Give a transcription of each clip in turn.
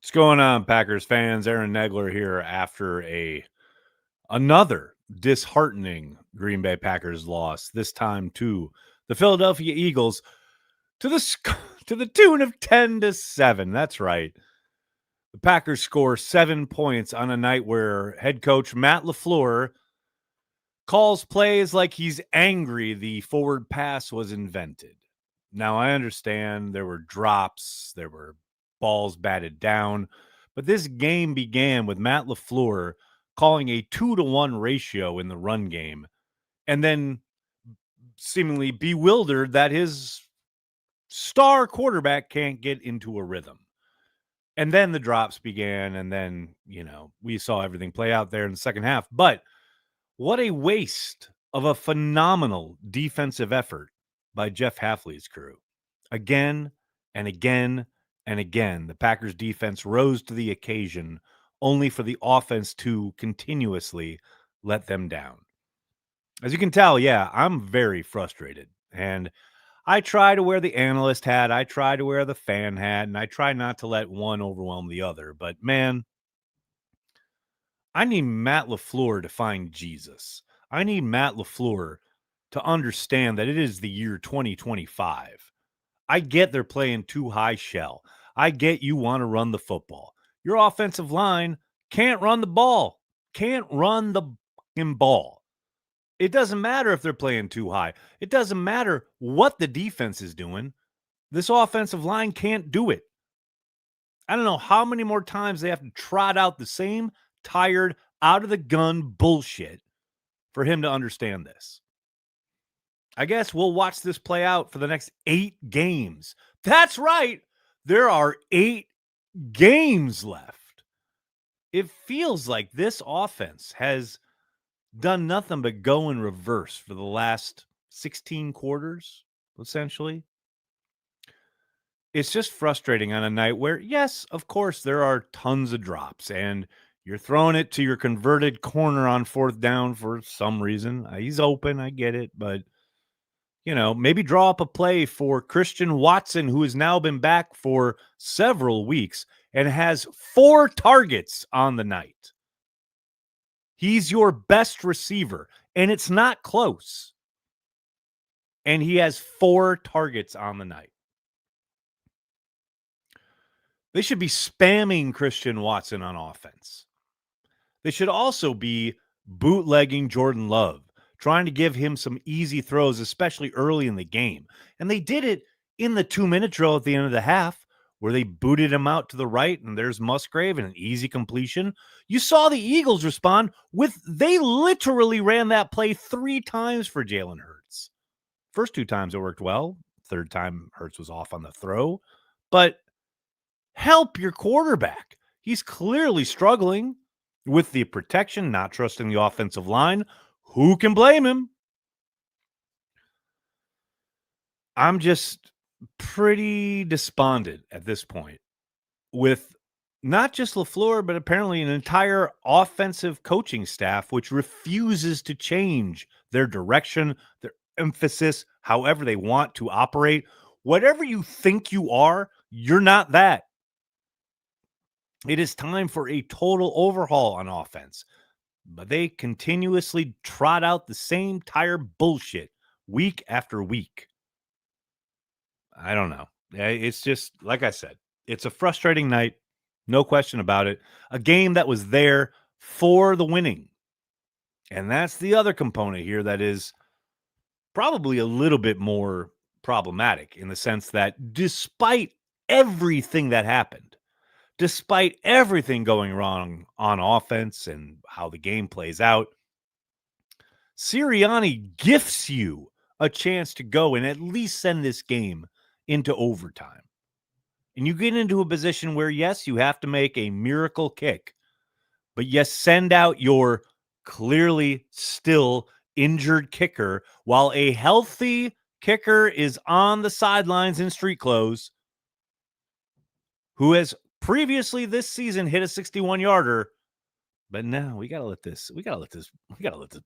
What's going on, Packers fans? Aaron Nagler here after another disheartening Green Bay Packers loss. This time to the Philadelphia Eagles to to the tune of 10-7. That's right. The Packers score 7 points on a night where head coach Matt LaFleur calls plays like he's angry the forward pass was invented. Now, I understand there were drops, there were balls batted down, but this game began with Matt LaFleur calling a 2-to-1 ratio in the run game and then seemingly bewildered that his star quarterback can't get into a rhythm. And then the drops began, and then, we saw everything play out there in the second half. But what a waste of a phenomenal defensive effort by Jeff Hafley's crew. Again and again and again, the Packers defense rose to the occasion only for the offense to continuously let them down. As you can tell, yeah, I'm very frustrated. And I try to wear the analyst hat, I try to wear the fan hat, and I try not to let one overwhelm the other. But man, I need Matt LaFleur to find Jesus. I need Matt LaFleur to understand that it is the year 2025. I get they're playing too high shell. I get you want to run the football. Your offensive line can't run the ball. Can't run the fucking ball. It doesn't matter if they're playing too high. It doesn't matter what the defense is doing. This offensive line can't do it. I don't know how many more times they have to trot out the same tired, out of the gun bullshit for him to understand this. I guess we'll watch this play out for the next 8 games. That's right. There are 8 games left. It feels like this offense has done nothing but go in reverse for the last 16 quarters, essentially. It's just frustrating on a night where, yes, of course, there are tons of drops, and you're throwing it to your converted corner on 4th down for some reason. He's open, I get it, but maybe draw up a play for Christian Watson, who has now been back for several weeks and has 4 targets on the night. He's your best receiver, and it's not close. And he has 4 targets on the night. They should be spamming Christian Watson on offense. They should also be bootlegging Jordan Love, trying to give him some easy throws, especially early in the game. And they did it in the 2-minute drill at the end of the half, where they booted him out to the right, and there's Musgrave and an easy completion. You saw the Eagles respond they literally ran that play 3 times for Jalen Hurts. First 2 times it worked well. Third time Hurts was off on the throw. But help your quarterback. He's clearly struggling with the protection, not trusting the offensive line. Who can blame him? I'm just pretty despondent at this point with not just LaFleur, but apparently an entire offensive coaching staff, which refuses to change their direction, their emphasis, however they want to operate. Whatever you think you are, you're not that. It is time for a total overhaul on offense. But they continuously trot out the same tired bullshit week after week. I don't know. It's just, like I said, it's a frustrating night. No question about it. A game that was there for the winning. And that's the other component here that is probably a little bit more problematic in the sense that despite everything that happened, despite everything going wrong on offense and how the game plays out, Sirianni gifts you a chance to go and at least send this game into overtime. And you get into a position where, yes, you have to make a miracle kick, but yes, send out your clearly still injured kicker while a healthy kicker is on the sidelines in street clothes, who has previously this season hit a 61-yarder, but now we gotta let this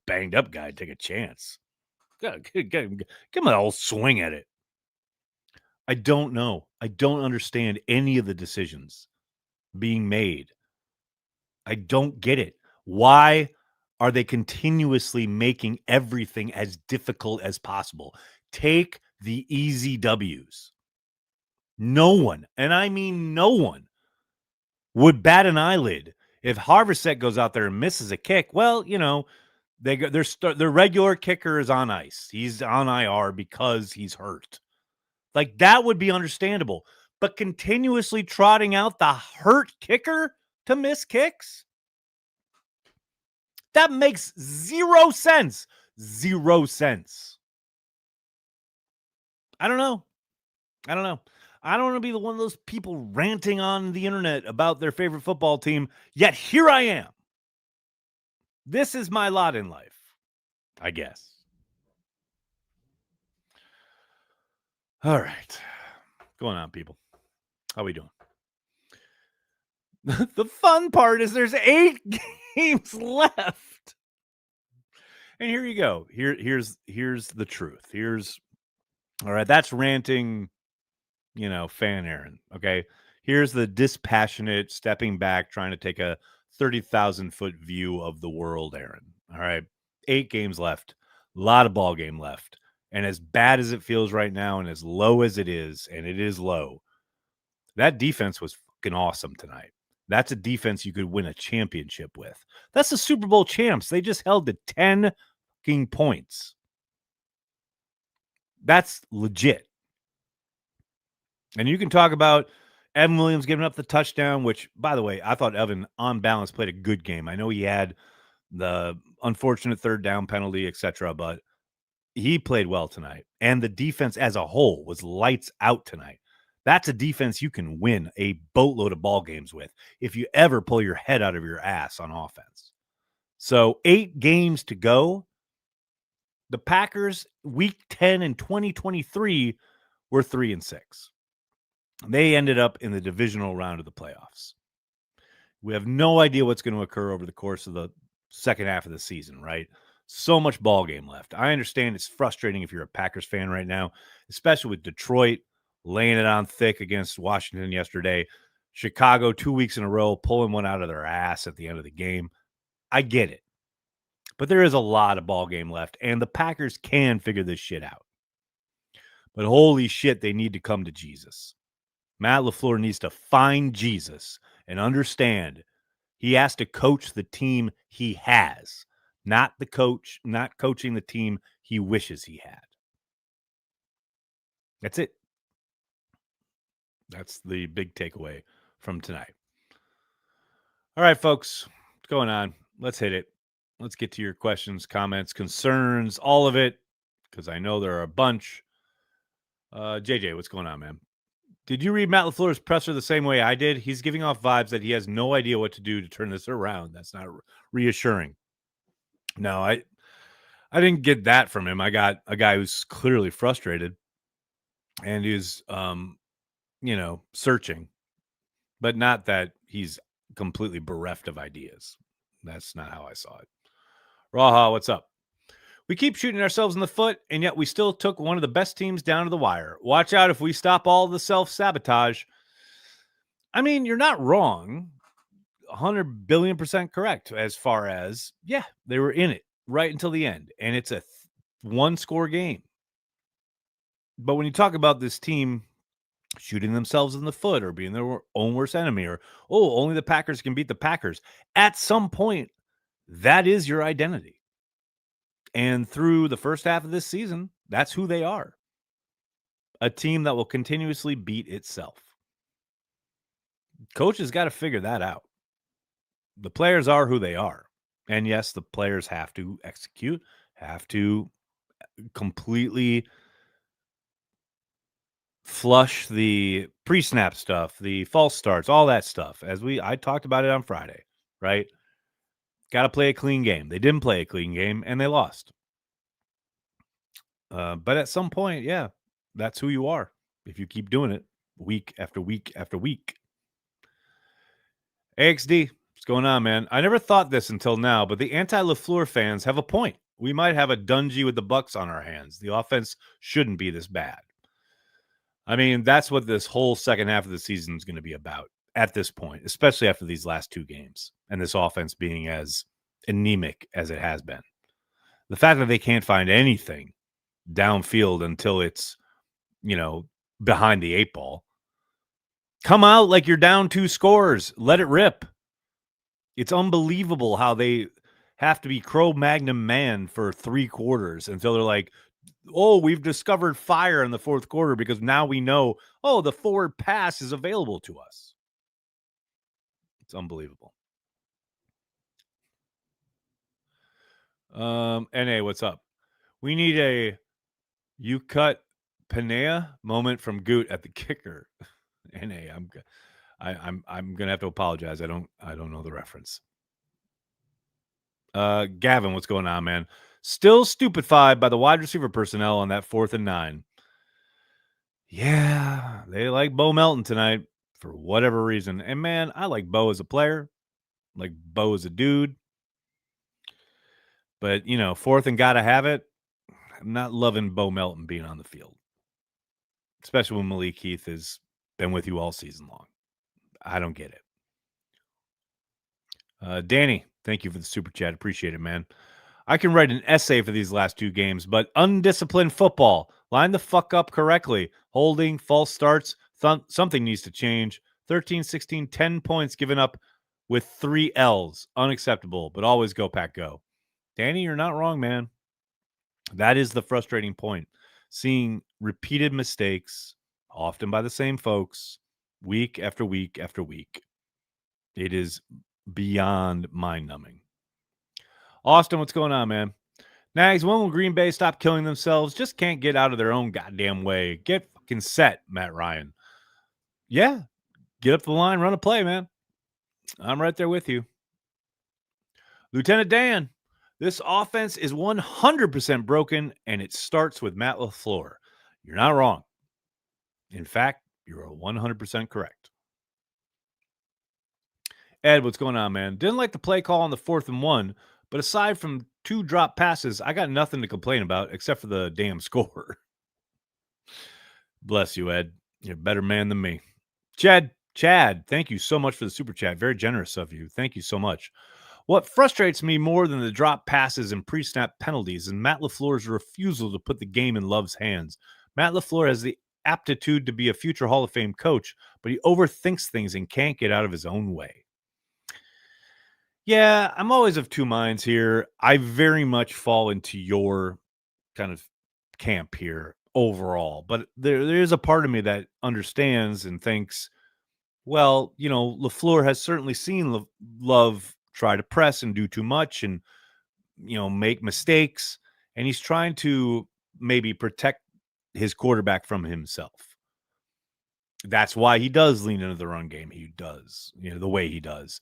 banged up guy take a chance. Give him an old swing at it. I don't know. I don't understand any of the decisions. being made. I don't get it. Why are they continuously making everything as difficult as possible? Take the easy W's. No one, and I mean no one, would bat an eyelid if Harvesett goes out there and misses a kick. Well, their regular kicker is on ice. He's on IR because he's hurt. Like, that would be understandable. But continuously trotting out the hurt kicker to miss kicks? That makes 0 sense. 0 sense. I don't know. I don't want to be one of those people ranting on the internet about their favorite football team, yet here I am. This is my lot in life, I guess. All right. What's going on, people? How we doing? The fun part is there's 8 games left. And here you go. Here's the truth. All right, that's ranting, fan Aaron. Okay. Here's the dispassionate, stepping back, trying to take a 30,000-foot view of the world, Aaron. All right. 8 games left. A lot of ball game left. And as bad as it feels right now, and as low as it is, and it is low, that defense was fucking awesome tonight. That's a defense you could win a championship with. That's the Super Bowl champs. They just held to 10 fucking points. That's legit. And you can talk about Evan Williams giving up the touchdown, which, by the way, I thought Evan, on balance, played a good game. I know he had the unfortunate third down penalty, etc., but he played well tonight. And the defense as a whole was lights out tonight. That's a defense you can win a boatload of ball games with if you ever pull your head out of your ass on offense. So 8 games to go. The Packers, week 10 in 2023, were 3-6. They ended up in the divisional round of the playoffs. We have no idea what's going to occur over the course of the second half of the season, right? So much ball game left. I understand it's frustrating if you're a Packers fan right now, especially with Detroit laying it on thick against Washington yesterday. Chicago 2 weeks in a row pulling one out of their ass at the end of the game. I get it. But there is a lot of ball game left, and the Packers can figure this shit out. But holy shit, they need to come to Jesus. Matt LaFleur needs to find Jesus and understand he has to coach the team he has, not coaching the team he wishes he had. That's it. That's the big takeaway from tonight. All right, folks, what's going on? Let's hit it. Let's get to your questions, comments, concerns, all of it, because I know there are a bunch. JJ, what's going on, man? Did you read Matt LaFleur's presser the same way I did? He's giving off vibes that he has no idea what to do to turn this around. That's not reassuring. No, I didn't get that from him. I got a guy who's clearly frustrated and is, searching, but not that he's completely bereft of ideas. That's not how I saw it. Raha, what's up? We keep shooting ourselves in the foot, and yet we still took one of the best teams down to the wire. Watch out if we stop all the self-sabotage. I mean, you're not wrong. 100 billion% correct as far as, yeah, they were in it right until the end, and it's a one-score game. But when you talk about this team shooting themselves in the foot or being their own worst enemy or, only the Packers can beat the Packers, at some point, that is your identity. And through the first half of this season, that's who they are. A team that will continuously beat itself. Coach has got to figure that out. The players are who they are. And yes, the players have to execute, have to completely flush the pre-snap stuff, the false starts, all that stuff. I talked about it on Friday, right? Got to play a clean game. They didn't play a clean game, and they lost. But at some point, yeah, that's who you are if you keep doing it week after week after week. AXD, what's going on, man? I never thought this until now, but the anti-LaFleur fans have a point. We might have a Dungy with the Bucks on our hands. The offense shouldn't be this bad. I mean, that's what this whole second half of the season is going to be about. at this point, especially after these last two games and this offense being as anemic as it has been. The fact that they can't find anything downfield until it's, behind the eight ball. Come out like you're down 2 scores. Let it rip. It's unbelievable how they have to be Cro-Magnon man for 3 quarters until they're like, oh, we've discovered fire in the fourth quarter because now we know, the forward pass is available to us. It's unbelievable. NA, what's up? We need a you cut Panea moment from Goot at the kicker. NA, I'm gonna have to apologize. I don't know the reference. Gavin, what's going on, man? Still stupefied by the wide receiver personnel on that 4th and 9. Yeah, they like Bo Melton tonight for whatever reason. And man, I like Bo as a player, like Bo as a dude. But 4th and gotta have it. I'm not loving Bo Melton being on the field, especially when Malik Heath has been with you all season long. I don't get it. Danny, thank you for the super chat. Appreciate it, man. I can write an essay for these last 2 games, but undisciplined football. Line the fuck up correctly. Holding, false starts. Something needs to change. 13-16, 10 points given up with 3 L's. Unacceptable, but always go, Pack, go. Danny, you're not wrong, man. That is the frustrating point. Seeing repeated mistakes, often by the same folks, week after week after week. It is beyond mind-numbing. Austin, what's going on, man? Nags, when will Green Bay stop killing themselves? Just can't get out of their own goddamn way. Get fucking set, Matt Ryan. Yeah, get up the line, run a play, man. I'm right there with you. Lieutenant Dan, this offense is 100% broken, and it starts with Matt LaFleur. You're not wrong. In fact, you're 100% correct. Ed, what's going on, man? Didn't like the play call on the 4th and 1, but aside from 2 drop passes, I got nothing to complain about except for the damn score. Bless you, Ed. You're a better man than me. Chad, thank you so much for the super chat. Very generous of you. Thank you so much. What frustrates me more than the drop passes and pre-snap penalties is Matt LaFleur's refusal to put the game in Love's hands. Matt LaFleur has the aptitude to be a future Hall of Fame coach, but he overthinks things and can't get out of his own way. Yeah, I'm always of 2 minds here. I very much fall into your kind of camp here overall, but there is a part of me that understands and thinks, well, LaFleur has certainly seen Love try to press and do too much and, make mistakes, and he's trying to maybe protect his quarterback from himself. That's why he does lean into the run game. He does, the way he does.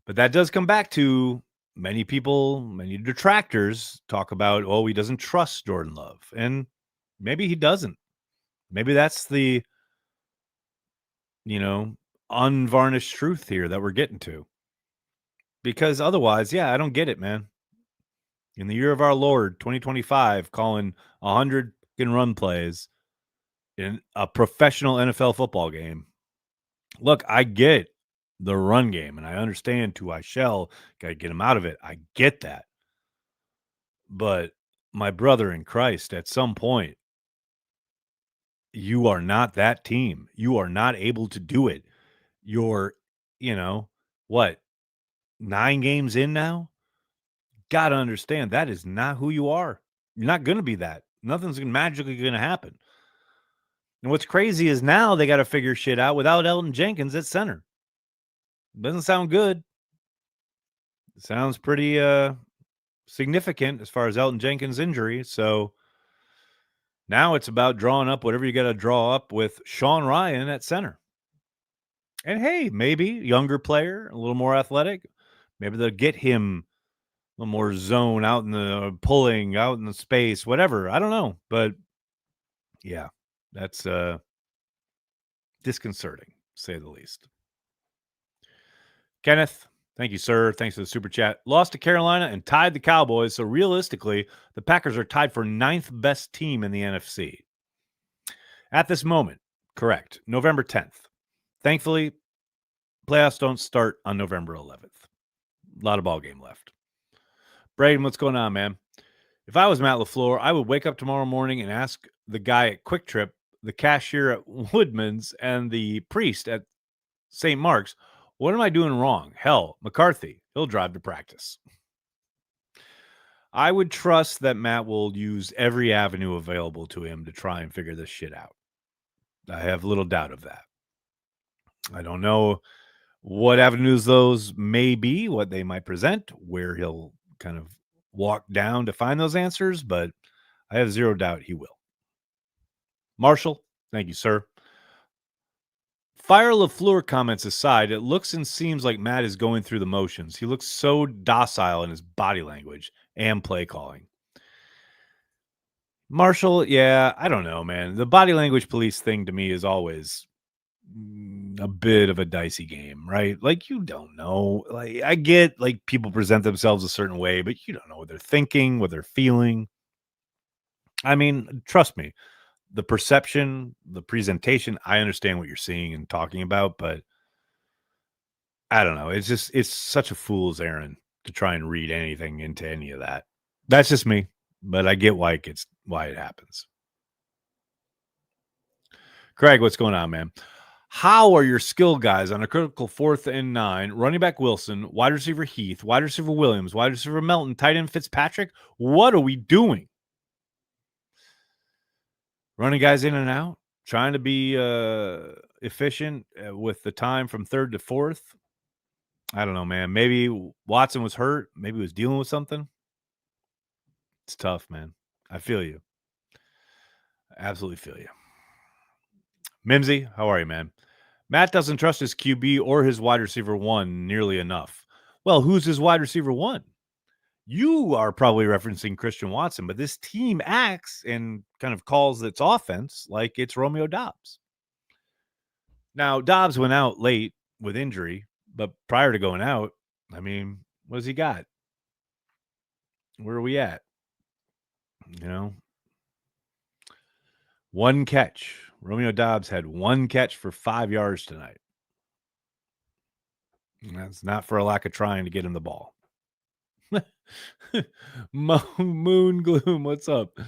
But that does come back to many people, many detractors talk about, he doesn't trust Jordan Love. And maybe he doesn't. Maybe that's the, unvarnished truth here that we're getting to. Because otherwise, I don't get it, man. In the year of our Lord, 2025, calling 100 run plays in a professional NFL football game. Look, I get the run game, and I understand I shall got to get him out of it. I get that. But my brother in Christ, at some point, you are not that team. You are not able to do it. You're, 9 games in now? Got to understand that is not who you are. You're not going to be that. Nothing's magically going to happen. And what's crazy is now they got to figure shit out without Elton Jenkins at center. Doesn't sound good. It sounds pretty significant as far as Elton Jenkins' injury. So now it's about drawing up whatever you got to draw up with Sean Ryan at center. And hey, maybe younger player, a little more athletic. Maybe they'll get him a little more zone out in the pulling, out in the space, whatever. I don't know. But yeah, that's disconcerting, to say the least. Kenneth, thank you, sir. Thanks for the super chat. Lost to Carolina and tied the Cowboys. So realistically, the Packers are tied for 9th best team in the NFC. At this moment, correct. November 10th. Thankfully, Playoffs don't start on November 11th. A lot of ball game left. Braden, what's going on, man? If I was Matt LaFleur, I would wake up tomorrow morning and ask the guy at Quick Trip, the cashier at Woodman's, and the priest at St. Mark's, what am I doing wrong? Hell, McCarthy, he'll drive to practice. I would trust that Matt will use every avenue available to him to try and figure this shit out. I have little doubt of that. I don't know what avenues those may be, what they might present, where he'll kind of walk down to find those answers, but I have zero doubt he will. Marshall, thank you, sir. Fire LaFleur comments aside, it looks and seems like Matt is going through the motions. He looks so docile in his body language and play calling. Marshall, yeah, I don't know, man. The body language police thing to me is always a bit of a dicey game, right? Like, you don't know. Like, I get like people present themselves a certain way, but you don't know what they're thinking, what they're feeling. I mean, trust me, the perception, the presentation, I understand what you're seeing and talking about, but I don't know. It's such a fool's errand to try and read anything into any of that. That's just me, but I get why it happens. Craig, what's going on, man? How are your skill guys on a critical 4th and 9? Running back Wilson, wide receiver Heath, wide receiver Williams, wide receiver Melton, tight end Fitzpatrick. What are we doing? Running guys in and out, trying to be efficient with the time from 3rd to 4th. I don't know, man. Maybe Watson was hurt. Maybe he was dealing with something. It's tough, man. I feel you. Absolutely feel you. Mimsy, how are you, man? Matt doesn't trust his QB or his wide receiver 1 nearly enough. Well, who's his wide receiver 1? You are probably referencing Christian Watson, but this team acts and kind of calls its offense like it's Romeo Dobbs. Now, Dobbs went out late with injury, but prior to going out, I mean, what has he got? Where are we at? You know, one catch. Romeo Dobbs had one catch for 5 yards tonight. And that's not for a lack of trying to get him the ball. Moon Gloom, what's up?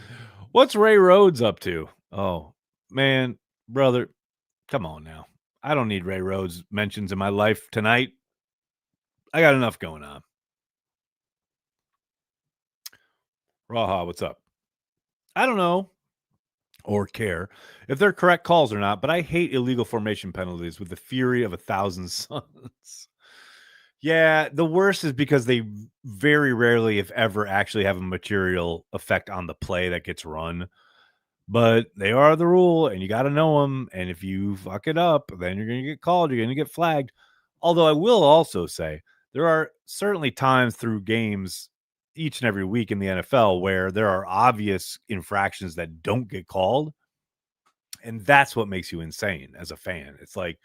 What's Ray Rhodes up to? Oh, man, brother, come on now. I don't need Ray Rhodes mentions in my life tonight. I got enough going on. Raha, what's up? I don't know or care if they're correct calls or not, but I hate illegal formation penalties with the fury of 1,000 suns. Yeah, the worst is because they very rarely, if ever, actually have a material effect on the play that gets run. But they are the rule, and you got to know them. And if you fuck it up, then you're going to get called. You're going to get flagged. Although I will also say there are certainly times through games each and every week in the NFL where there are obvious infractions that don't get called. And that's what makes you insane as a fan. It's like,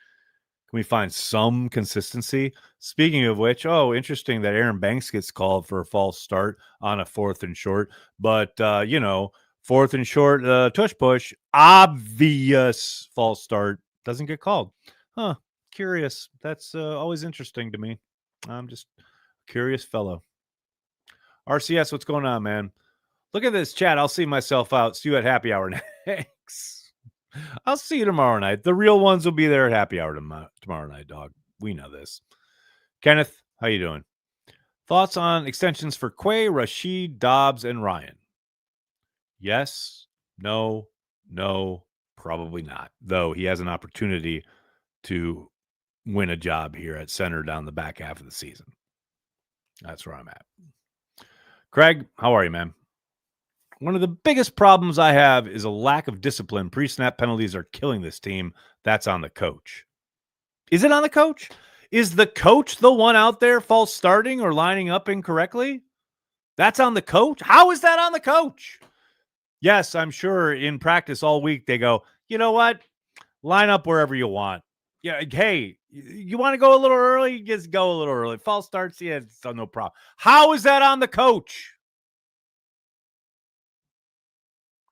can we find some consistency? Speaking of which, oh, interesting that Aaron Banks gets called for a false start on a 4th and short. But, 4th and short, tush push, obvious false start, doesn't get called. Huh, curious. That's always interesting to me. I'm just a curious fellow. RCS, what's going on, man? Look at this chat. I'll see myself out. See you at happy hour next. I'll see you tomorrow night. The real ones will be there at happy hour tomorrow night, dog. We know this. Kenneth, how you doing? Thoughts on extensions for Quay, Rashid, Dobbs, and Ryan? Yes, no, probably not. Though he has an opportunity to win a job here at center down the back half of the season. That's where I'm at. Craig, how are you, man? One of the biggest problems I have is a lack of discipline. Pre-snap penalties are killing this team. That's on the coach. Is it on the coach? Is the coach the one out there false starting or lining up incorrectly? That's on the coach? How is that on the coach? Yes, I'm sure in practice all week they go, you know what? Line up wherever you want. Yeah, hey, you want to go a little early? Just go a little early. False starts, yeah, it's no problem. How is that on the coach?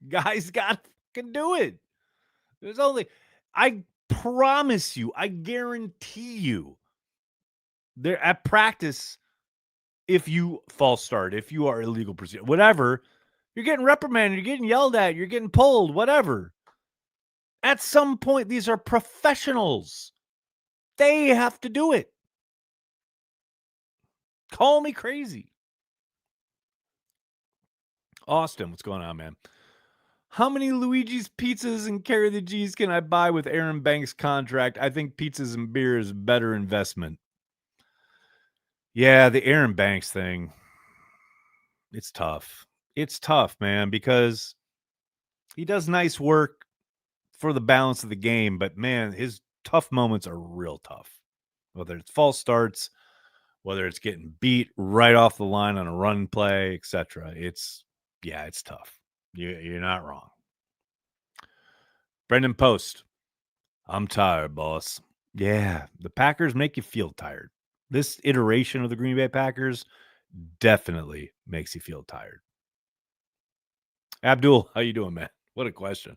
Guys got to do it. There's only, I promise you, I guarantee you, They're at practice. If you false start, if you are illegal procedure, whatever, you're getting reprimanded, you're getting yelled at, you're getting pulled, whatever. At some point, these are professionals. They have to do it. Call me crazy. Austin, what's going on, man? How many Luigi's pizzas and carry the G's can I buy with Aaron Banks' contract? I think pizzas and beer is a better investment. Yeah, the Aaron Banks thing. It's tough. It's tough, man, because he does nice work for the balance of the game, but man, his tough moments are real tough. Whether it's false starts, whether it's getting beat right off the line on a run play, etc. It's tough. You're not wrong. Brendan Post, I'm tired, boss. Yeah, the Packers make you feel tired. This iteration of the Green Bay Packers definitely makes you feel tired. Abdul, how you doing, man? What a question.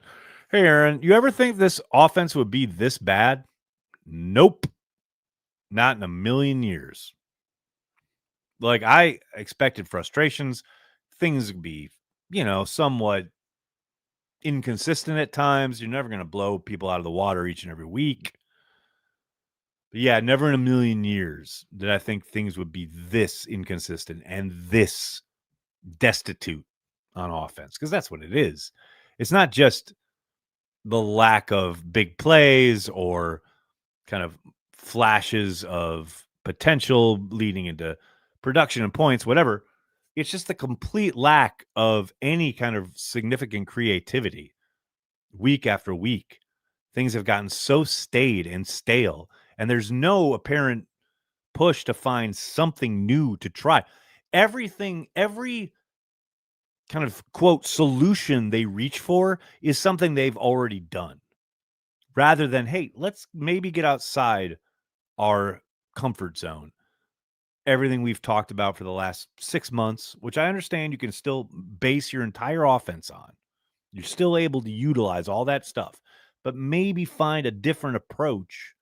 Hey, Aaron, you ever think this offense would be this bad? Nope. Not in a million years. Like, I expected frustrations. Things would be, somewhat inconsistent at times. You're never going to blow people out of the water each and every week. But yeah, never in a million years did I think things would be this inconsistent and this destitute on offense, because that's what it is. It's not just the lack of big plays or kind of flashes of potential leading into production and points, whatever. It's just the complete lack of any kind of significant creativity week after week. Things have gotten so staid and stale, and there's no apparent push to find something new to try. Every kind of quote solution they reach for is something they've already done, rather than, hey, let's maybe get outside our comfort zone. Everything we've talked about for the last 6 months, which I understand you can still base your entire offense on. You're still able to utilize all that stuff, but maybe find a different approach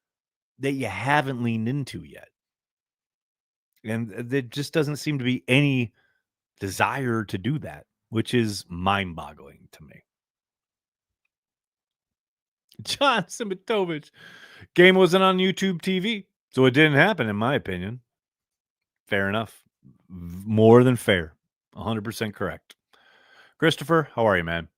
that you haven't leaned into yet. And there just doesn't seem to be any desire to do that, which is mind-boggling to me. John Simitovich, game wasn't on YouTube TV, so it didn't happen, in my opinion. Fair enough. More than fair. 100% correct. Christopher, how are you, man?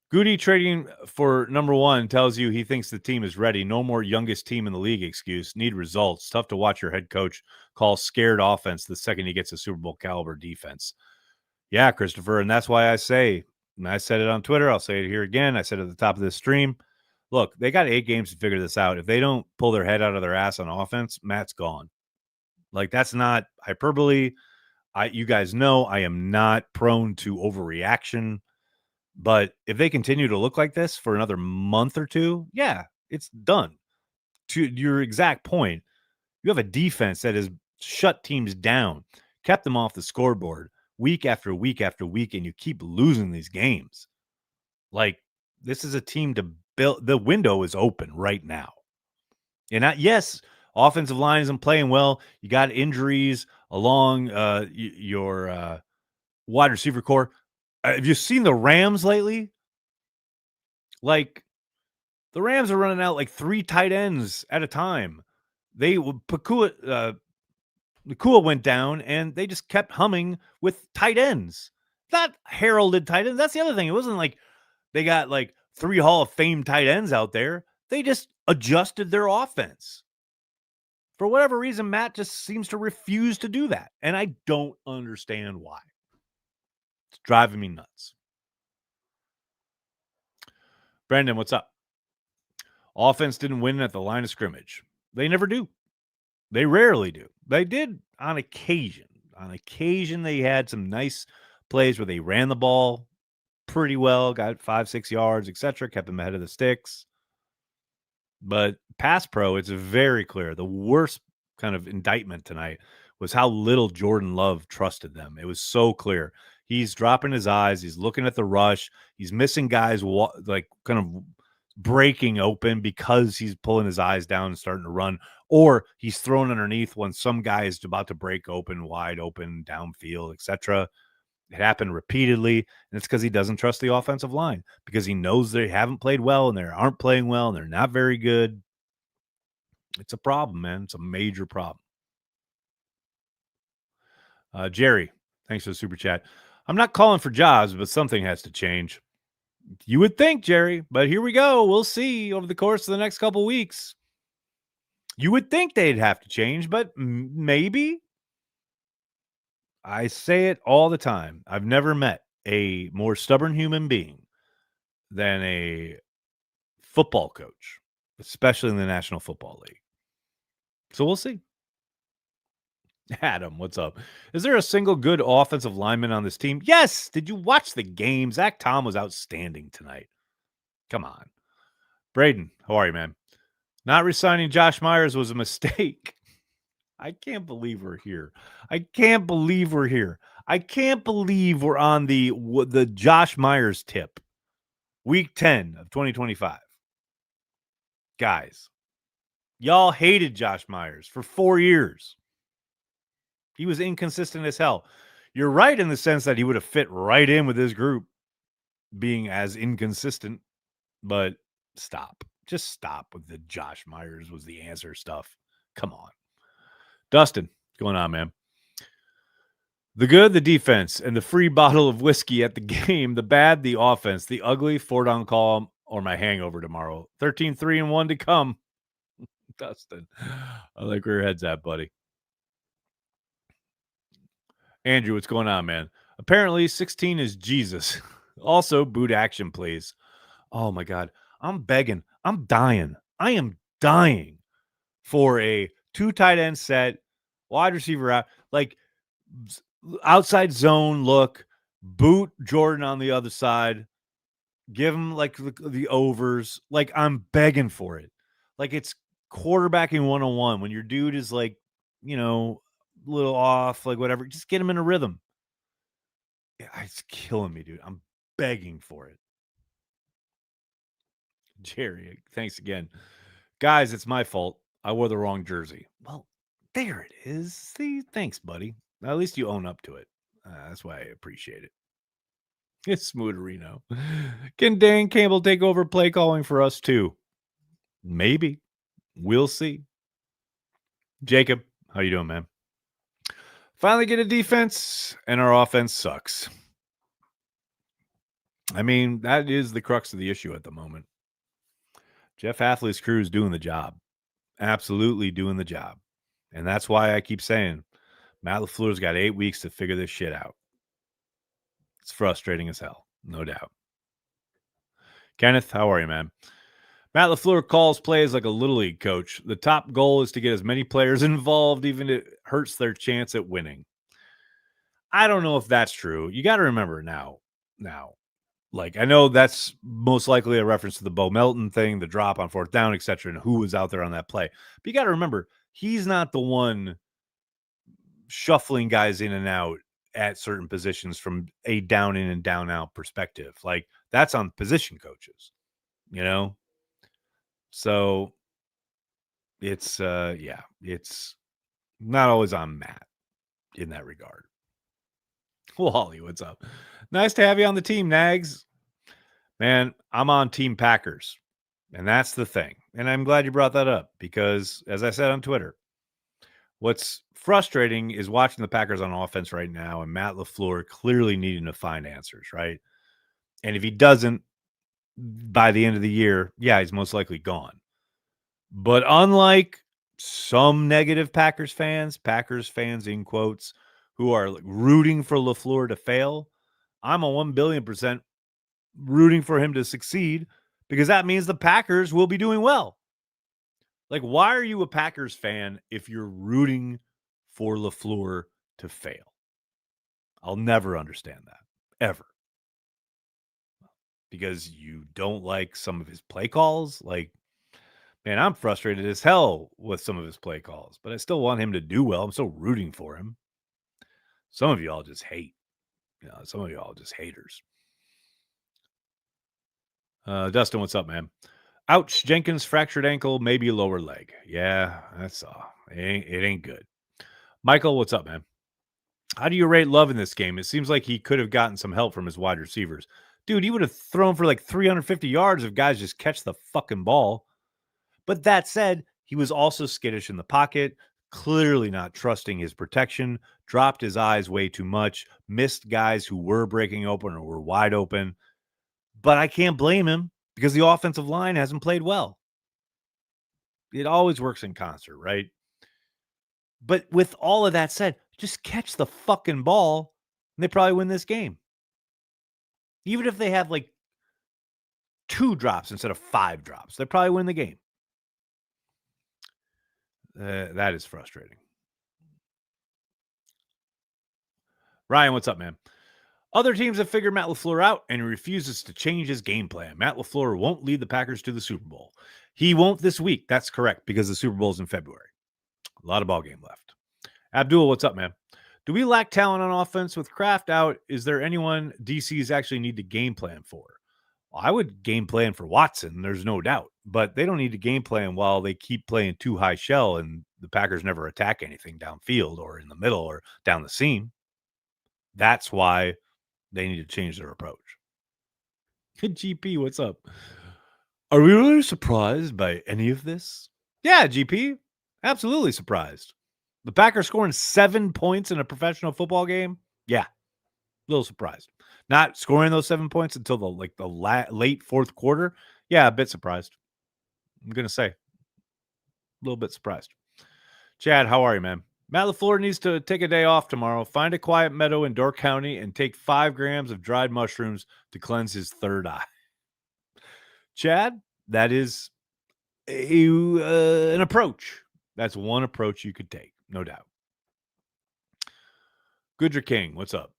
Goody trading for number one tells you he thinks the team is ready. No more youngest team in the league excuse. Need results. Tough to watch your head coach call scared offense the second he gets a Super Bowl caliber defense. Yeah, Christopher, and that's why I say, and I said it on Twitter, I'll say it here again, I said at the top of this stream, look, they got 8 games to figure this out. If they don't pull their head out of their ass on offense, Matt's gone. Like, that's not hyperbole. You guys know I am not prone to overreaction. But if they continue to look like this for another month or two, yeah, it's done. To your exact point, you have a defense that has shut teams down, kept them off the scoreboard week after week after week, and you keep losing these games. Like, this is a team to build. The window is open right now. And yes, offensive line isn't playing well. You got injuries along your wide receiver core. Have you seen the Rams lately? Like, the Rams are running out like 3 tight ends at a time. Nakua went down, and they just kept humming with tight ends. Not heralded tight ends. That's the other thing. It wasn't like they got like 3 Hall of Fame tight ends out there. They just adjusted their offense. For whatever reason, Matt just seems to refuse to do that, and I don't understand why. It's driving me nuts. Brandon, what's up? Offense didn't win at the line of scrimmage. They never do. They rarely do. They did on occasion. On occasion, they had some nice plays where they ran the ball pretty well, got 5-6 yards, etc., kept them ahead of the sticks. But pass pro, it's very clear. The worst kind of indictment tonight was how little Jordan Love trusted them. It was so clear. He's dropping his eyes. He's looking at the rush. He's missing guys like kind of breaking open because he's pulling his eyes down and starting to run, or he's thrown underneath when some guy is about to break open, wide open, downfield, etc. It happened repeatedly, and it's because he doesn't trust the offensive line because he knows they haven't played well and they aren't playing well and they're not very good. It's a problem, man. It's a major problem. Jerry, thanks for the super chat. I'm not calling for jobs, but something has to change. You would think, Jerry, but here we go. We'll see over the course of the next couple weeks. You would think they'd have to change, but maybe. I say it all the time. I've never met a more stubborn human being than a football coach, especially in the National Football League. So we'll see. Adam, what's up? Is there a single good offensive lineman on this team? Yes. Did you watch the game? Zach Tom was outstanding tonight. Come on. Braden, how are you, man? Not resigning Josh Myers was a mistake. I can't believe we're here. I can't believe we're here. I can't believe we're on the Josh Myers tip. Week 10 of 2025. Guys, y'all hated Josh Myers for 4 years. He was inconsistent as hell. You're right in the sense that he would have fit right in with this group being as inconsistent, but stop. Just stop with the Josh Myers was the answer stuff. Come on. Dustin, what's going on, man? The good, the defense, and the free bottle of whiskey at the game. The bad, the offense. The ugly, 4-down call, or my hangover tomorrow. 13-3-1 to come. Dustin, I like where your head's at, buddy. Andrew, what's going on, man? Apparently, 16 is Jesus. Also, boot action, please. Oh, my God. I'm begging. I'm dying. I am dying for a 2 tight end set, wide receiver out, like outside zone look, boot Jordan on the other side, give him like the overs. Like, I'm begging for it. Like, it's quarterbacking 101 when your dude is like, a little off, like whatever. Just get him in a rhythm. Yeah, it's killing me, dude. I'm begging for it. Jerry, thanks again. Guys, it's my fault. I wore the wrong jersey. Well, there it is. See, thanks, buddy. At least you own up to it. That's why I appreciate it. It's Smooterino. Can Dan Campbell take over play calling for us too? Maybe. We'll see. Jacob, how you doing, man? Finally get a defense, and our offense sucks. I mean, that is the crux of the issue at the moment. Jeff Hathley's crew is doing the job. Absolutely doing the job. And that's why I keep saying Matt LaFleur's got 8 weeks to figure this shit out. It's frustrating as hell, no doubt. Kenneth, how are you, man? Matt LaFleur calls plays like a Little League coach. The top goal is to get as many players involved, even if it hurts their chance at winning. I don't know if that's true. You got to remember now, like, I know that's most likely a reference to the Bo Melton thing, the drop on 4th down, etc., and who was out there on that play. But you got to remember, he's not the one shuffling guys in and out at certain positions from a down in and down out perspective. Like, that's on position coaches, So it's it's not always on Matt in that regard. Wally, what's up? Nice to have you on the team, Nags. Man, I'm on Team Packers. And that's the thing. And I'm glad you brought that up because, as I said on Twitter, what's frustrating is watching the Packers on offense right now and Matt LaFleur clearly needing to find answers, right? And if he doesn't by the end of the year, yeah, he's most likely gone. But unlike some negative Packers fans in quotes, who are like rooting for LaFleur to fail, I'm a 1,000,000,000% rooting for him to succeed because that means the Packers will be doing well. Like, why are you a Packers fan if you're rooting for LaFleur to fail? I'll never understand that, ever. Because you don't like some of his play calls? Like, man, I'm frustrated as hell with some of his play calls, but I still want him to do well. I'm still rooting for him. Some of y'all just hate. Some of y'all just haters. Dustin, what's up, man? Ouch, Jenkins fractured ankle, maybe lower leg. Yeah, that's it ain't good. Michael, what's up, man? How do you rate Love in this game? It seems like he could have gotten some help from his wide receivers. Dude, he would have thrown for like 350 yards if guys just catch the fucking ball. But that said, he was also skittish in the pocket, clearly not trusting his protection, dropped his eyes way too much, missed guys who were breaking open or were wide open. But I can't blame him because the offensive line hasn't played well. It always works in concert, right? But with all of that said, just catch the fucking ball and they probably win this game. Even if they have like 2 drops instead of 5 drops, they probably win the game. That is frustrating. Ryan, what's up, man? Other teams have figured Matt LaFleur out and he refuses to change his game plan. Matt LaFleur won't lead the Packers to the Super Bowl. He won't this week. That's correct because the Super Bowl is in February. A lot of ball game left. Abdul, what's up, man? Do we lack talent on offense with Kraft out? Is there anyone DCs actually need to game plan for? Well, I would game plan for Watson. There's no doubt, but they don't need to game plan while they keep playing too high shell and the Packers never attack anything downfield or in the middle or down the seam. That's why they need to change their approach. GP, what's up? Are we really surprised by any of this? Yeah, GP, absolutely surprised. The Packers scoring 7 points in a professional football game? Yeah, a little surprised. Not scoring those 7 points until the late fourth quarter? Yeah, a bit surprised. I'm going to say a little bit surprised. Chad, how are you, man? Matt LaFleur needs to take a day off tomorrow, find a quiet meadow in Door County, and take 5 grams of dried mushrooms to cleanse his third eye. Chad, that is an approach. That's one approach you could take, no doubt. Goodra King, what's up?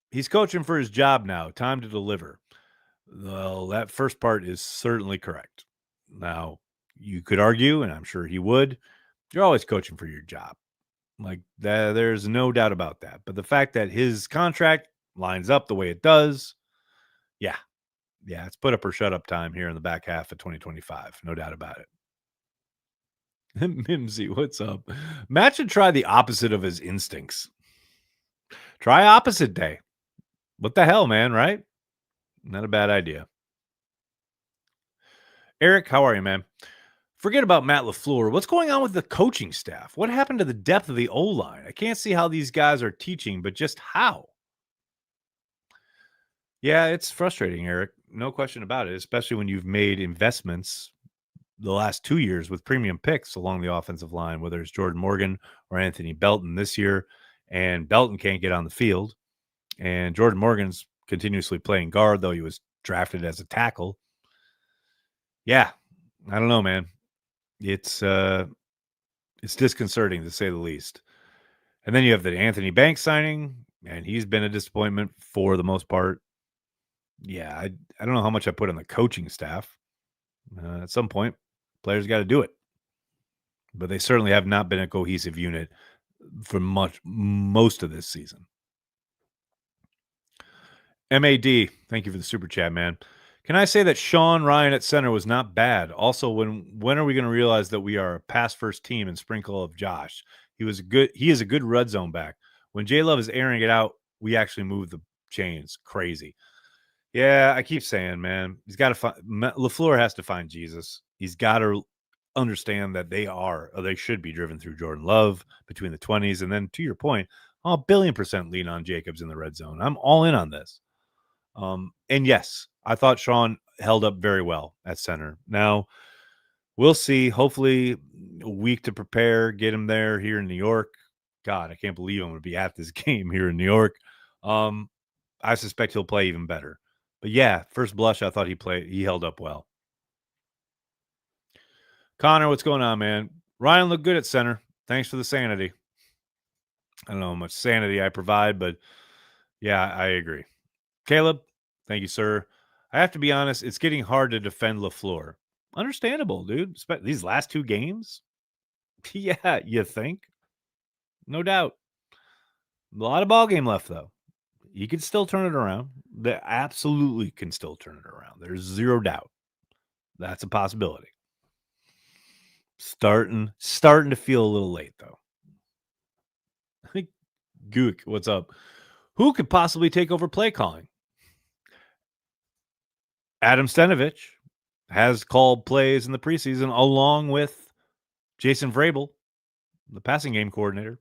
He's coaching for his job now. Time to deliver. Well, that first part is certainly correct. Now, you could argue, and I'm sure he would, you're always coaching for your job. Like that, there's no doubt about that. But the fact that his contract lines up the way it does, yeah, it's put up or shut up time here in the back half of 2025. No doubt about it. Mimsy, what's up? Matt should try the opposite of his instincts. Try opposite day. What the hell, man, right? Not a bad idea. Eric, how are you, man? Forget about Matt LaFleur. What's going on with the coaching staff? What happened to the depth of the O-line? I can't see how these guys are teaching, but just how? Yeah, it's frustrating, Eric. No question about it, especially when you've made investments the last 2 years with premium picks along the offensive line, whether it's Jordan Morgan or Anthony Belton this year, and Belton can't get on the field, and Jordan Morgan's continuously playing guard, though he was drafted as a tackle. Yeah, I don't know, man. It's disconcerting to say the least. And then you have the Anthony Banks signing, and he's been a disappointment for the most part. Yeah, I don't know how much I put on the coaching staff. At some point, players got to do it. But they certainly have not been a cohesive unit for most of this season. MAD, thank you for the super chat, man. Can I say that Sean Ryan at center was not bad? Also, when are we going to realize that we are a pass first team and sprinkle of Josh? He is a good red zone back. When J Love is airing it out, we actually move the chains. Crazy. Yeah, I keep saying, man, he's got to find LaFleur has to find Jesus. He's got to understand that they should be driven through Jordan Love between the 20s. And then to your point, I'll 1,000,000,000% lean on Jacobs in the red zone. I'm all in on this. And yes, I thought Sean held up very well at center. Now, we'll see. Hopefully, a week to prepare, get him there here in New York. God, I can't believe I'm going to be at this game here in New York. I suspect he'll play even better. But yeah, first blush, I thought he held up well. Connor, what's going on, man? Ryan looked good at center. Thanks for the sanity. I don't know how much sanity I provide, but yeah, I agree. Caleb, thank you, sir. I have to be honest, it's getting hard to defend LaFleur. Understandable, dude. These last 2 games? Yeah, you think? No doubt. A lot of ball game left, though. He can still turn it around. They absolutely can still turn it around. There's zero doubt. That's a possibility. Starting to feel a little late though. Gook, what's up? Who could possibly take over play calling? Adam Stenovich has called plays in the preseason along with Jason Vrabel, the passing game coordinator.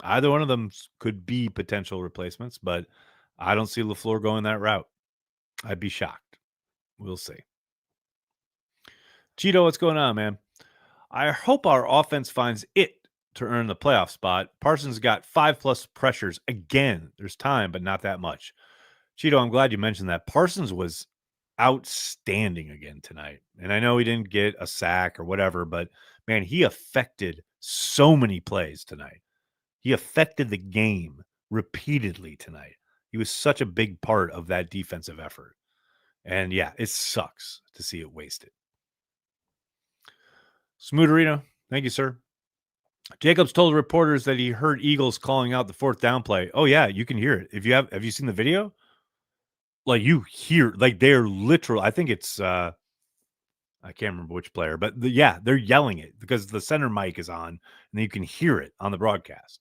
Either one of them could be potential replacements, but I don't see LaFleur going that route. I'd be shocked. We'll see. Cheeto, what's going on, man? I hope our offense finds it to earn the playoff spot. Parsons got 5+ pressures again. There's time, but not that much. Cheeto, I'm glad you mentioned that. Parsons was outstanding again tonight. And I know he didn't get a sack or whatever, but man, he affected so many plays tonight. He affected the game repeatedly tonight. He was such a big part of that defensive effort. And yeah, it sucks to see it wasted. Smooterino, thank you, sir. Jacobs told reporters that he heard Eagles calling out the 4th down play. Oh yeah, you can hear it. Have you seen the video? Like you hear, like they're literal. I think it's I can't remember which player, but they're yelling it because the center mic is on and you can hear it on the broadcast.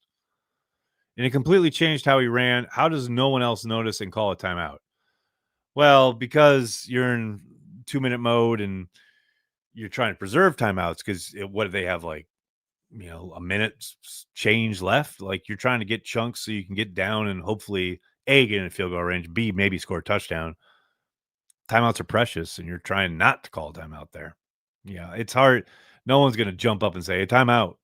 And it completely changed how he ran. How does no one else notice and call a timeout? Well, because you're in 2-minute mode and you're trying to preserve timeouts because what do they have, like, a minute change left? Like you're trying to get chunks so you can get down and hopefully A, get in a field goal range, B, maybe score a touchdown. Timeouts are precious and you're trying not to call a timeout there. Yeah, it's hard. No one's going to jump up and say, timeout,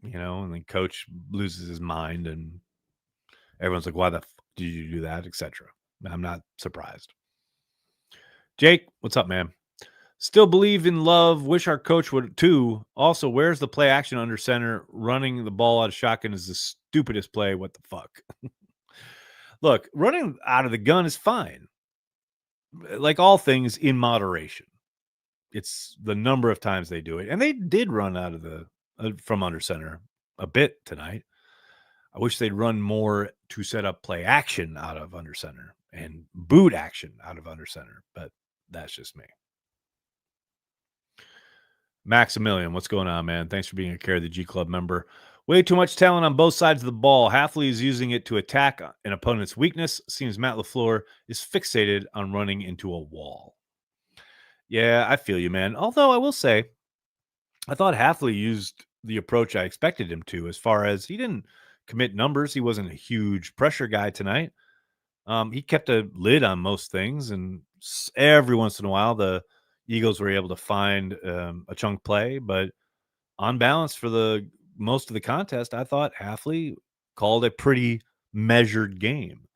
and then coach loses his mind and everyone's like, why the did you do that, etc. I'm not surprised. Jake, what's up, man? Still believe in love. Wish our coach would too. Also, where's the play action under center? Running the ball out of shotgun is the stupidest play. What the fuck? Look, running out of the gun is fine. Like all things in moderation. It's the number of times they do it. And they did run out of the from under center a bit tonight. I wish they'd run more to set up play action out of under center and boot action out of under center, but that's just me. Maximilian, what's going on, man? Thanks for being a Care of the G Club member. Way too much talent on both sides of the ball. Hafley is using it to attack an opponent's weakness. Seems Matt LaFleur is fixated on running into a wall. Yeah, I feel you, man. Although I will say, I thought Hafley used the approach I expected him to, as far as he didn't commit numbers. He wasn't a huge pressure guy tonight. He kept a lid on most things, and every once in a while, the Eagles were able to find a chunk play. But on balance, for the most of the contest, I thought Hafley called a pretty measured game,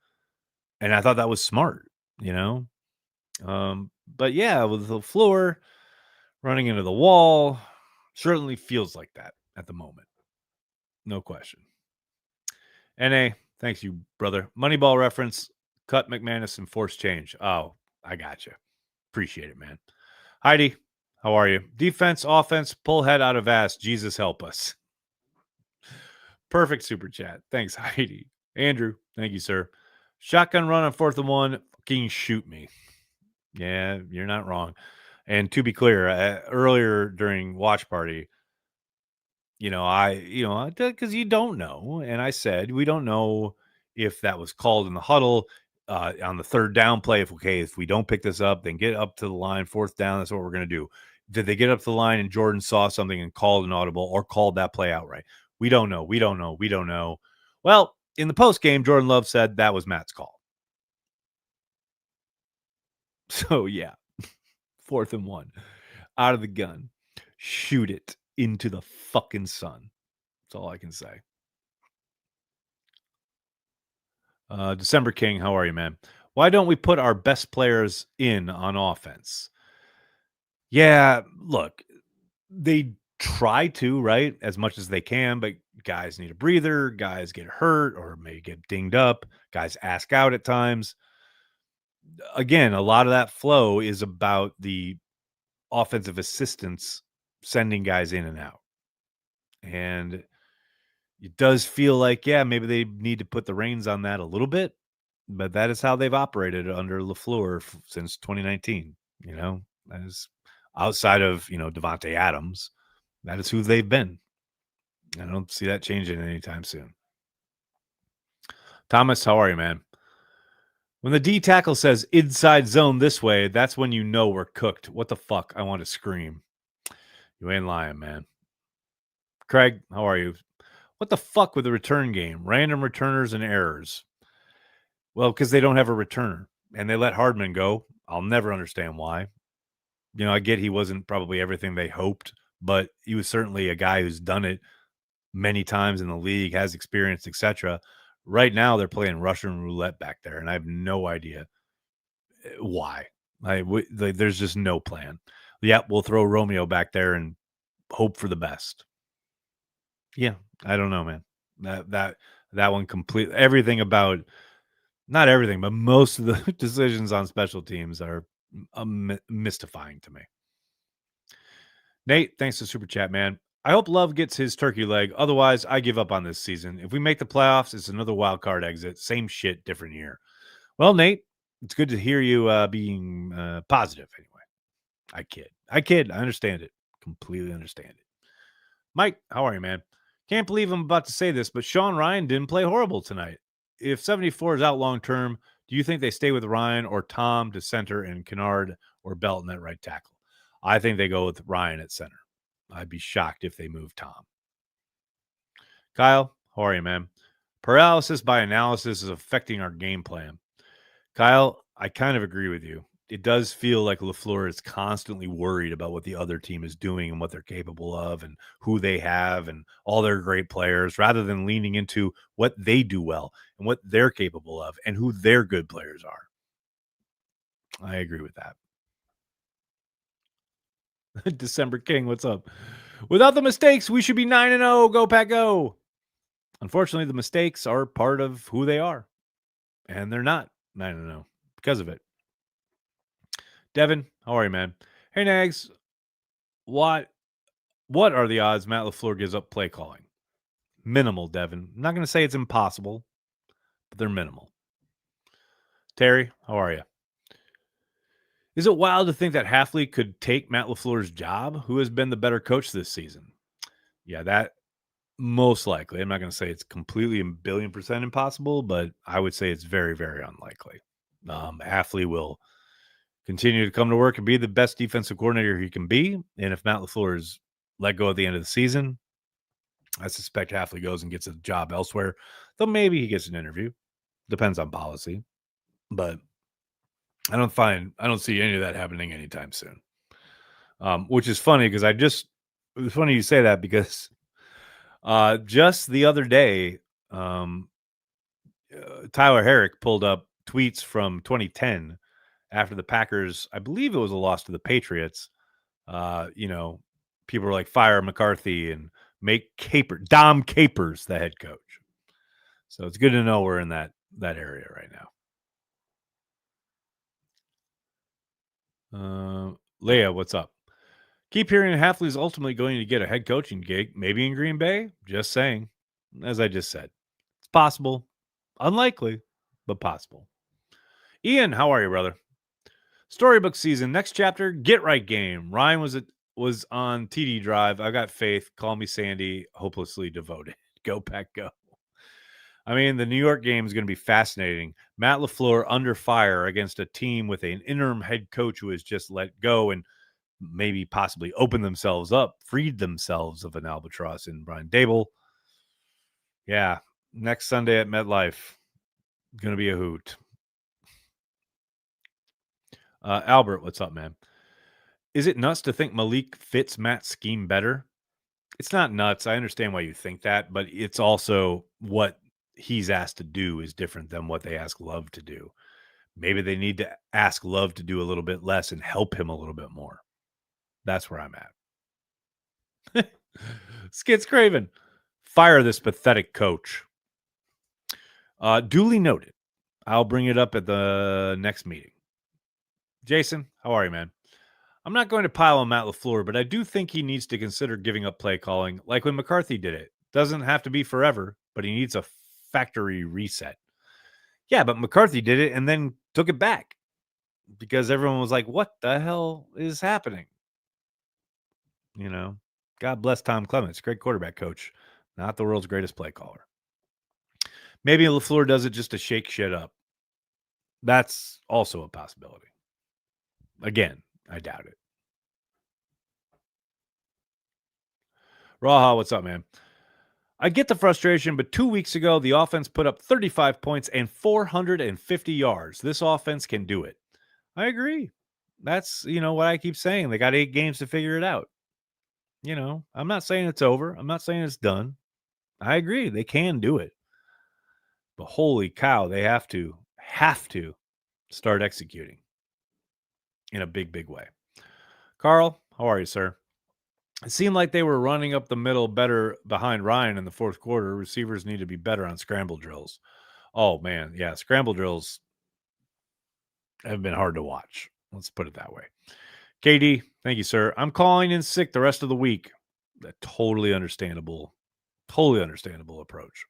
and I thought that was smart, But yeah, with the floor running into the wall, certainly feels like that at the moment. No question. NA, thanks you, brother. Moneyball reference, cut McManus and force change. Oh, I got you. Appreciate it, man. Heidi, how are you? Defense, offense, pull head out of ass. Jesus help us. Perfect super chat. Thanks, Heidi. Andrew, thank you, sir. Shotgun run on 4th and 1. Fucking shoot me. Yeah, you're not wrong. And to be clear, earlier during watch party, because you don't know. And I said, we don't know if that was called in the huddle on the 3rd down play. If we don't pick this up, then get up to the line, 4th down. That's what we're going to do. Did they get up to the line and Jordan saw something and called an audible or called that play outright? We don't know. We don't know. Well, in the post game, Jordan Love said that was Matt's call. So yeah, 4th and 1 out of the gun. Shoot it into the fucking sun. That's all I can say. December King, how are you, man? Why don't we put our best players in on offense? Yeah, look, they try to, right, as much as they can, but guys need a breather, guys get hurt or may get dinged up, guys ask out at times. Again, a lot of that flow is about the offensive assistants sending guys in and out. And it does feel like, yeah, maybe they need to put the reins on that a little bit, but that is how they've operated under LaFleur since 2019. That is outside of, Devontae Adams. That is who they've been. I don't see that changing anytime soon. Thomas, how are you, man? When the D tackle says inside zone this way, that's when you know we're cooked. What the fuck? I want to scream. You ain't lying, man. Craig, how are you? What the fuck with the return game? Random returners and errors. Well, because they don't have a returner and they let Hardman go. I'll never understand why. I get he wasn't probably everything they hoped, but he was certainly a guy who's done it many times in the league, has experience, etc. Right now, they're playing Russian roulette back there, and I have no idea why. There's just no plan. Yeah, we'll throw Romeo back there and hope for the best. Yeah, I don't know, man. That one complete everything about not everything, but most of the decisions on special teams are mystifying to me. Nate, thanks for super chat, man. I hope Love gets his turkey leg. Otherwise, I give up on this season. If we make the playoffs, it's another wild card exit. Same shit, different year. Well, Nate, it's good to hear you being positive anyway. I kid. I understand it. Completely understand it. Mike, how are you, man? Can't believe I'm about to say this, but Sean Ryan didn't play horrible tonight. If 74 is out long term, do you think they stay with Ryan or Tom to center and Kennard or Belton at right tackle? I think they go with Ryan at center. I'd be shocked if they move Tom. Kyle, how are you, man? Paralysis by analysis is affecting our game plan. Kyle, I kind of agree with you. It does feel like LaFleur is constantly worried about what the other team is doing and what they're capable of and who they have and all their great players rather than leaning into what they do well and what they're capable of and who their good players are. I agree with that. December King, what's up? Without the mistakes, we should be 9-0. Go Pack Go. Unfortunately, the mistakes are part of who they are, and they're not 9-0 because of it. Devin, how are you, man? Hey, Nags, what are the odds Matt LaFleur gives up play calling? Minimal, Devin. I'm not going to say it's impossible, but they're minimal. Terry, how are you? Is it wild to think that Halfley could take Matt LaFleur's job? Who has been the better coach this season? Yeah, that most likely. I'm not going to say it's completely a billion% impossible, but I would say it's very, very unlikely. Halfley will continue to come to work and be the best defensive coordinator he can be. And if Matt LaFleur is let go at the end of the season, I suspect Halfley goes and gets a job elsewhere. Though maybe he gets an interview. Depends on policy. But I don't see any of that happening anytime soon. Which is funny because it's funny you say that because just the other day, Tyler Herrick pulled up tweets from 2010 after the Packers, I believe it was a loss to the Patriots. People were like, fire McCarthy and make Dom Capers the head coach. So it's good to know we're in that area right now. Leah, what's up? Keep hearing Halfley's ultimately going to get a head coaching gig, maybe in Green Bay. Just saying. As I just said, it's possible. Unlikely, but possible. Ian, how are you, brother? Storybook season, next chapter, get right game. Ryan was on TD Drive. I got faith. Call me Sandy. Hopelessly devoted. Go Pack, go. I mean, the New York game is going to be fascinating. Matt LaFleur under fire against a team with an interim head coach who has just let go and maybe possibly opened themselves up, freed themselves of an albatross in Brian Dable. Yeah, next Sunday at MetLife, going to be a hoot. Albert, what's up, man? Is it nuts to think Malik fits Matt's scheme better? It's not nuts. I understand why you think that, but it's also what he's asked to do is different than what they ask Love to do. Maybe they need to ask Love to do a little bit less and help him a little bit more. That's where I'm at. Skits Craven, fire this pathetic coach. Duly noted. I'll bring it up at the next meeting. Jason, how are you, man? I'm not going to pile on Matt LaFleur, but I do think he needs to consider giving up play calling like when McCarthy did it. Doesn't have to be forever, but he needs a factory reset. Yeah, but McCarthy did it and then took it back because everyone was like, what the hell is happening? You know, God bless Tom Clements, great quarterback coach, not the world's greatest play caller. Maybe LaFleur does it just to shake shit up. That's also a possibility. Again, I doubt it. Raha, what's up, man? I get the frustration, but 2 weeks ago, the offense put up 35 points and 450 yards. This offense can do it. I agree. That's, what I keep saying. They got 8 games to figure it out. I'm not saying it's over. I'm not saying it's done. I agree. They can do it. But holy cow, they have to start executing in a big, big way. Carl, how are you, sir? It seemed like they were running up the middle better behind Ryan in the fourth quarter. Receivers need to be better on scramble drills. Oh, man. Yeah, scramble drills have been hard to watch. Let's put it that way. KD, thank you, sir. I'm calling in sick the rest of the week. A totally understandable approach.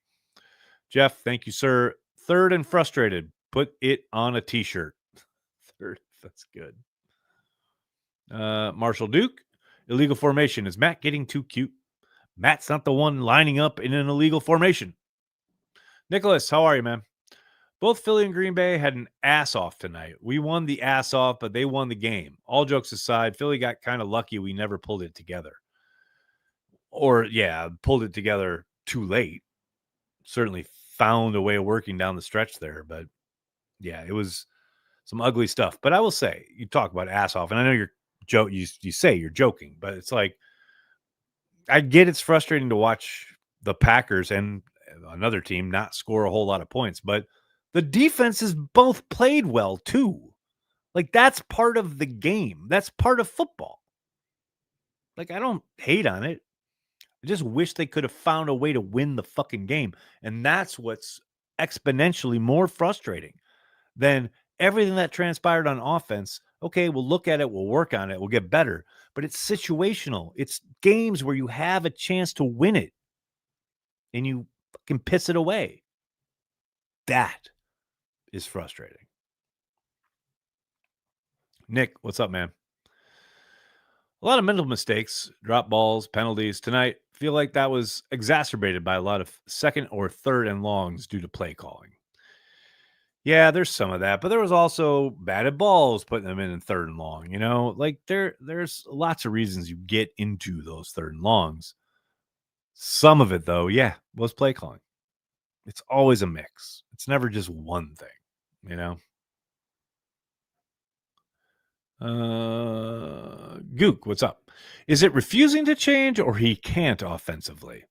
Jeff, thank you, sir. Third and frustrated. Put it on a t-shirt. Third, that's good. Marshall Duke, illegal formation. Is Matt getting too cute? Matt's not the one lining up in an illegal formation. Nicholas, how are you, man? Both Philly and Green Bay had an ass off tonight. We won the ass off, but they won the game. All jokes aside, Philly got kind of lucky we never pulled it together. Or, pulled it together too late. Certainly found a way of working down the stretch there, but it was some ugly stuff. But I will say, you talk about ass off, and I know you say you're joking, but it's like, I get it's frustrating to watch the Packers and another team not score a whole lot of points, but the defenses both played well too. Like, that's part of the game. That's part of football. Like, I don't hate on it. I just wish they could have found a way to win the fucking game. And that's what's exponentially more frustrating than everything that transpired on offense. Okay, we'll look at it. We'll work on it. We'll get better. But it's situational. It's games where you have a chance to win it and you fucking piss it away. That is frustrating. Nick, what's up, man? A lot of mental mistakes, drop balls, penalties tonight. Feel like that was exacerbated by a lot of second or third and longs due to play calling. Yeah, there's some of that, but there was also batted balls, putting them in third and long. Like there's lots of reasons you get into those third and longs. Some of it, though, was play calling. It's always a mix. It's never just one thing, Gook, what's up? Is it refusing to change or he can't offensively?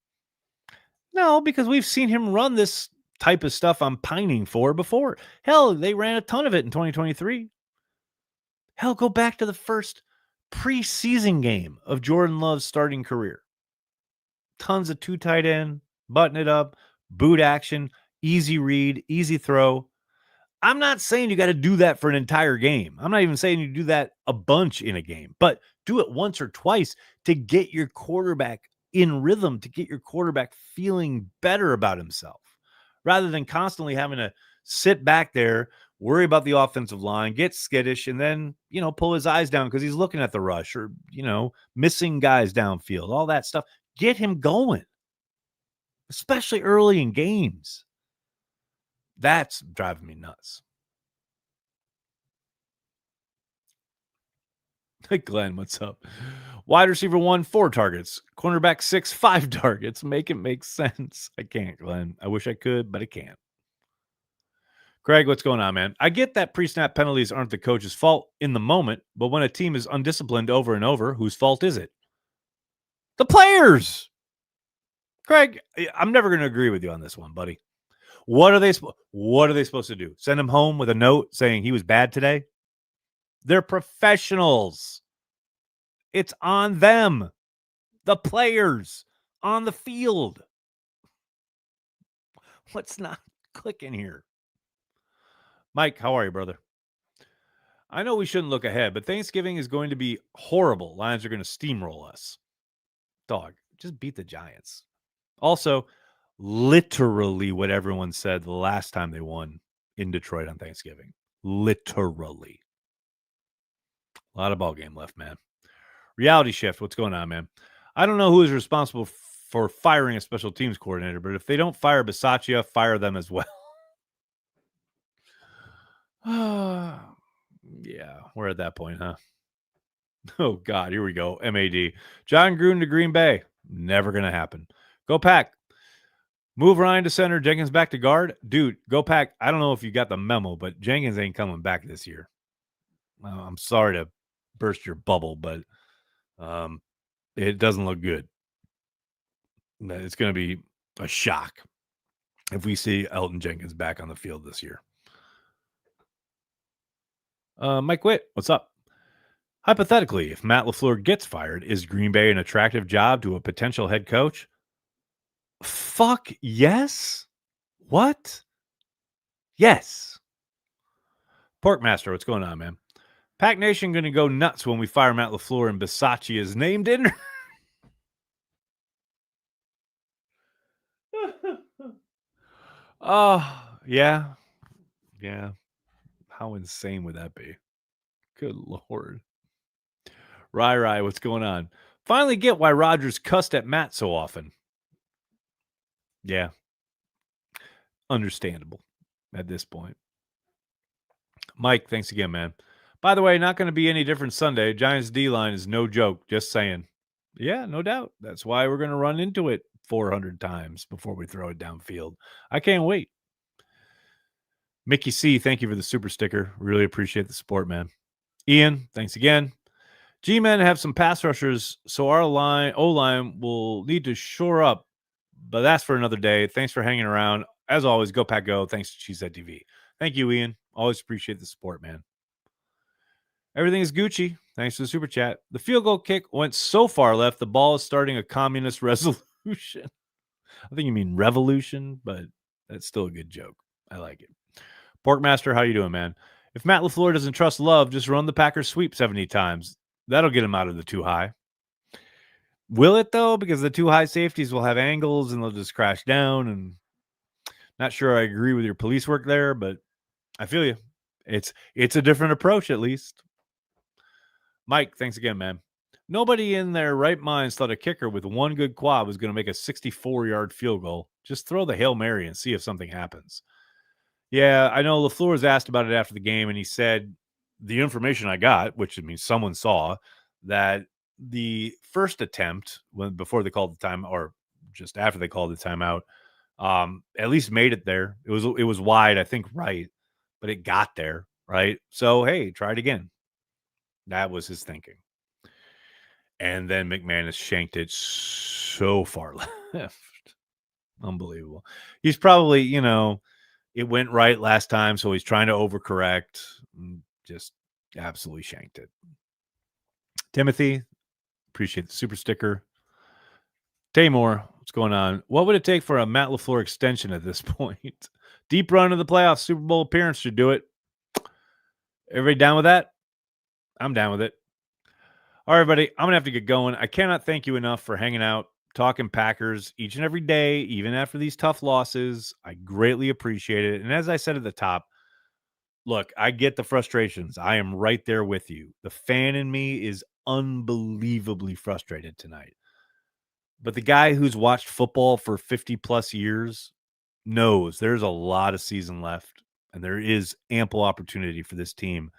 No, because we've seen him run this type of stuff I'm pining for before. Hell, they ran a ton of it in 2023. Hell, go back to the first preseason game of Jordan Love's starting career. Tons of 2 tight end, button it up, boot action, easy read, easy throw. I'm not saying you got to do that for an entire game. I'm not even saying you do that a bunch in a game, but do it once or twice to get your quarterback in rhythm, to get your quarterback feeling better about himself, rather than constantly having to sit back there, worry about the offensive line, get skittish, and then, pull his eyes down because he's looking at the rush or, missing guys downfield, all that stuff. Get him going, especially early in games. That's driving me nuts. Glenn, what's up? Wide receiver 1, 4 targets. Cornerback 6, 5 targets. Make it make sense. I can't, Glenn. I wish I could, but I can't. Greg, what's going on, man? I get that pre-snap penalties aren't the coach's fault in the moment, but when a team is undisciplined over and over, whose fault is it? The players. Greg, I'm never going to agree with you on this one, buddy. What are they supposed to do? Send him home with a note saying he was bad today? They're professionals. It's on them. The players on the field. What's not clicking here? Mike, how are you, brother? I know we shouldn't look ahead, but Thanksgiving is going to be horrible. Lions are going to steamroll us. Dog, just beat the Giants. Also, literally what everyone said the last time they won in Detroit on Thanksgiving. Literally. A lot of ball game left, man. Reality Shift, what's going on, man? I don't know who is responsible for firing a special teams coordinator, but if they don't fire Bisaccia, fire them as well. Yeah, we're at that point, huh? Oh, God, here we go. MAD. John Gruden to Green Bay. Never going to happen. Go Pack. Move Ryan to center, Jenkins back to guard. Dude, go Pack. I don't know if you got the memo, but Jenkins ain't coming back this year. I'm sorry to burst your bubble, but it doesn't look good. It's going to be a shock if we see Elton Jenkins back on the field this year. Mike Witt, what's up? Hypothetically, if Matt LaFleur gets fired, is Green Bay an attractive job to a potential head coach? Fuck yes. What? Yes. Porkmaster, what's going on, man? Pack Nation going to go nuts when we fire Matt LaFleur and Bisaccia is named in. Oh, yeah. Yeah. How insane would that be? Good Lord. Rai, what's going on? Finally get why Rodgers cussed at Matt so often. Yeah. Understandable at this point. Mike, thanks again, man. By the way, not going to be any different Sunday. Giants D-line is no joke. Just saying. Yeah, no doubt. That's why we're going to run into it 400 times before we throw it downfield. I can't wait. Mickey C, thank you for the super sticker. Really appreciate the support, man. Ian, thanks again. G-Men have some pass rushers, so our O-line will need to shore up, but that's for another day. Thanks for hanging around. As always, go Pack Go. Thanks to Cheesehead TV. Thank you, Ian. Always appreciate the support, man. Everything is Gucci. Thanks for the super chat. The field goal kick went so far left, the ball is starting a communist resolution. I think you mean revolution, but that's still a good joke. I like it. Porkmaster, how you doing, man? If Matt LaFleur doesn't trust Love, just run the Packers sweep 70 times. That'll get him out of the too high. Will it, though? Because the too high safeties will have angles and they'll just crash down. And not sure I agree with your police work there, but I feel you. It's a different approach, at least. Mike, thanks again, man. Nobody in their right minds thought a kicker with one good quad was going to make a 64-yard field goal. Just throw the Hail Mary and see if something happens. Yeah, I know LaFleur was asked about it after the game, and he said the information I got, which means someone saw, that the first attempt, before they called the time, or just after they called the timeout, at least made it there. It was wide, I think, right, but it got there, right? So, hey, try it again. That was his thinking. And then McManus shanked it so far left. Unbelievable. He's probably, it went right last time, so he's trying to overcorrect. Just absolutely shanked it. Timothy, appreciate the super sticker. Taymor, what's going on? What would it take for a Matt LaFleur extension at this point? Deep run of the playoffs, Super Bowl appearance should do it. Everybody down with that? I'm down with it. All right, everybody, I'm going to have to get going. I cannot thank you enough for hanging out, talking Packers each and every day, even after these tough losses. I greatly appreciate it. And as I said at the top, look, I get the frustrations. I am right there with you. The fan in me is unbelievably frustrated tonight. But the guy who's watched football for 50 plus years knows there's a lot of season left, and there is ample opportunity for this team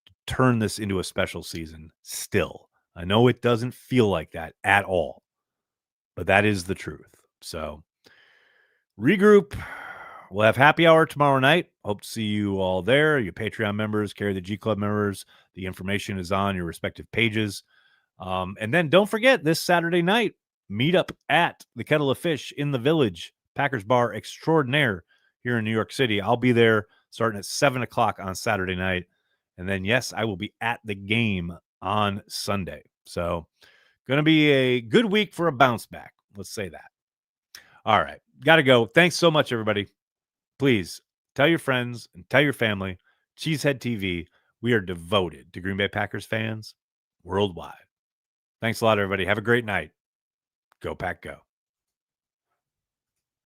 to turn this into a special season still. I know it doesn't feel like that at all, but that is the truth. So regroup. We'll have happy hour tomorrow night. Hope to see you all there. Your Patreon members, Carry the G Club members. The information is on your respective pages. And then don't forget this Saturday night, meet up at the Kettle of Fish in the Village, Packers Bar Extraordinaire here in New York City. I'll be there starting at 7 o'clock on Saturday night. And then, yes, I will be at the game on Sunday. So going to be a good week for a bounce back. Let's say that. All right. Got to go. Thanks so much, everybody. Please tell your friends and tell your family. Cheesehead TV. We are devoted to Green Bay Packers fans worldwide. Thanks a lot, everybody. Have a great night. Go Pack Go.